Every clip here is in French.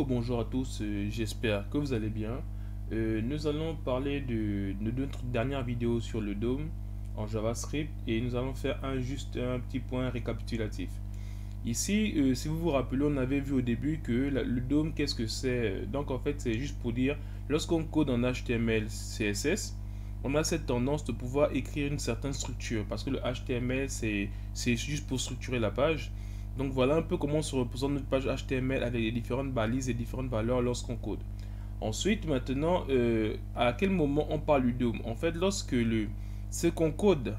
Bonjour à tous, j'espère que vous allez bien. Nous allons parler de notre dernière vidéo sur le DOM en JavaScript et nous allons faire juste un petit point récapitulatif. Ici, si vous vous rappelez, on avait vu au début que le DOM, qu'est-ce que c'est? Donc en fait, c'est juste pour dire, lorsqu'on code en HTML, CSS, on a cette tendance de pouvoir écrire une certaine structure parce que le HTML, c'est juste pour structurer la page. Donc voilà un peu comment se représente notre page HTML avec les différentes balises et différentes valeurs lorsqu'on code. Ensuite, maintenant, à quel moment on parle du DOM? En fait, ce qu'on code,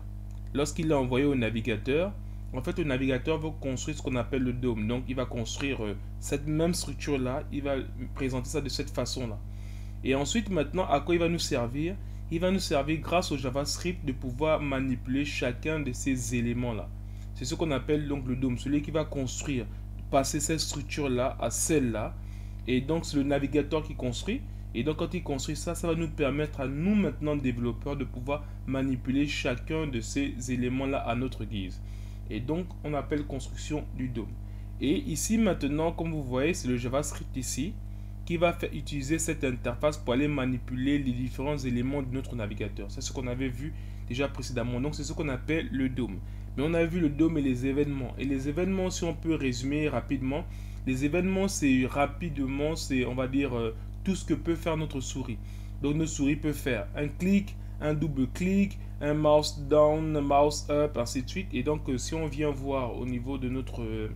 lorsqu'il est envoyé au navigateur, en fait, le navigateur va construire ce qu'on appelle le DOM. Donc, il va construire cette même structure-là, il va présenter ça de cette façon-là. Et ensuite, maintenant, à quoi il va nous servir? Il va nous servir, grâce au JavaScript, de pouvoir manipuler chacun de ces éléments-là. C'est ce qu'on appelle donc le DOM, celui qui va construire, passer cette structure-là à celle-là. Et donc, c'est le navigateur qui construit. Et donc, quand il construit ça, ça va nous permettre à nous, maintenant, développeurs, de pouvoir manipuler chacun de ces éléments-là à notre guise. Et donc, on appelle construction du DOM. Et ici, maintenant, comme vous voyez, c'est le JavaScript ici qui va faire utiliser cette interface pour aller manipuler les différents éléments de notre navigateur. C'est ce qu'on avait vu déjà précédemment. Donc, c'est ce qu'on appelle le DOM. Mais on a vu le DOM et les événements. Et les événements, si on peut résumer rapidement, les événements, c'est rapidement, c'est, on va dire, tout ce que peut faire notre souris. Donc, notre souris peut faire un clic, un double clic, un mouse down, un mouse up, ainsi de suite. Et donc, si on vient voir au niveau de notre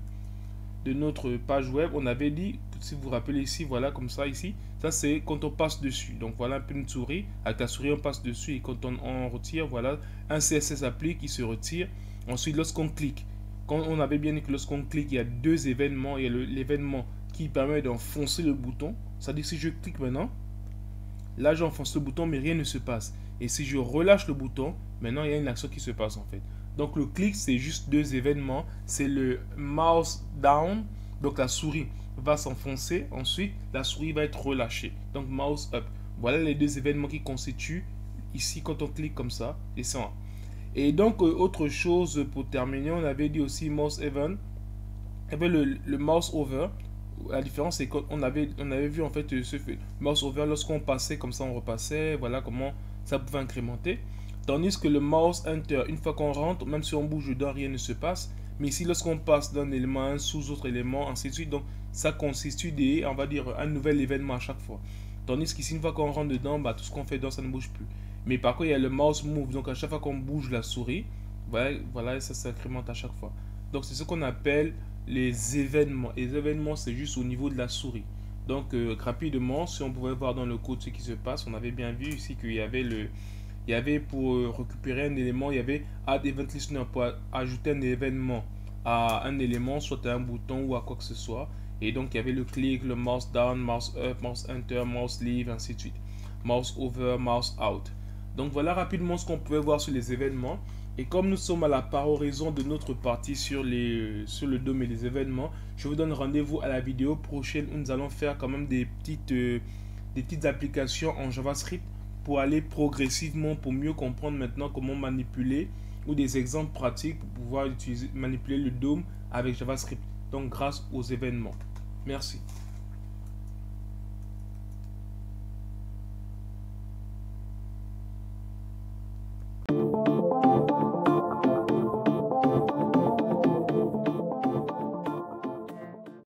page web, on avait dit, si vous vous rappelez ici, voilà, comme ça ici, ça c'est quand on passe dessus. Donc voilà un peu une souris, avec la souris on passe dessus et quand on retire, voilà, un CSS applique, qui se retire. Ensuite, lorsqu'on clique, quand on avait bien dit que lorsqu'on clique, il y a deux événements. Il y a l'événement qui permet d'enfoncer le bouton, c'est-à-dire si je clique maintenant, là j'enfonce le bouton mais rien ne se passe. Et si je relâche le bouton, maintenant il y a une action qui se passe en fait. Donc le clic, c'est juste deux événements. C'est le mouse down, donc la souris va s'enfoncer. Ensuite, la souris va être relâchée. Donc mouse up. Voilà les deux événements qui constituent ici quand on clique comme ça. Et ça. Et donc, autre chose pour terminer, on avait dit aussi mouse even. Il y avait le mouse over. La différence, c'est qu'on avait vu en fait ce mouse over lorsqu'on passait comme ça, on repassait. Voilà comment ça pouvait incrémenter. Tandis que le mouse enter, une fois qu'on rentre, même si on bouge dedans, rien ne se passe. Mais ici, lorsqu'on passe d'un élément à un sous autre élément, ainsi de suite, donc ça constitue on va dire, un nouvel événement à chaque fois. Tandis qu'ici, une fois qu'on rentre dedans, bah, tout ce qu'on fait dedans, ça ne bouge plus. Mais par contre, il y a le mouse move, donc à chaque fois qu'on bouge la souris, voilà, ça s'incrémente à chaque fois. Donc c'est ce qu'on appelle les événements. Et les événements, c'est juste au niveau de la souris. Donc rapidement, si on pouvait voir dans le code ce qui se passe, on avait bien vu ici qu'il y avait pour récupérer un élément, il y avait add event listener pour ajouter un événement à un élément, soit à un bouton ou à quoi que ce soit. Et donc il y avait le click, le mouse down, mouse up, mouse enter, mouse leave, ainsi de suite. Mouse over, mouse out. Donc voilà rapidement ce qu'on pouvait voir sur les événements. Et comme nous sommes à la paroraison de notre partie sur le DOM et les événements, je vous donne rendez-vous à la vidéo prochaine où nous allons faire quand même des petites applications en JavaScript pour aller progressivement, pour mieux comprendre maintenant comment manipuler, ou des exemples pratiques pour pouvoir manipuler le DOM avec JavaScript, donc grâce aux événements. Merci.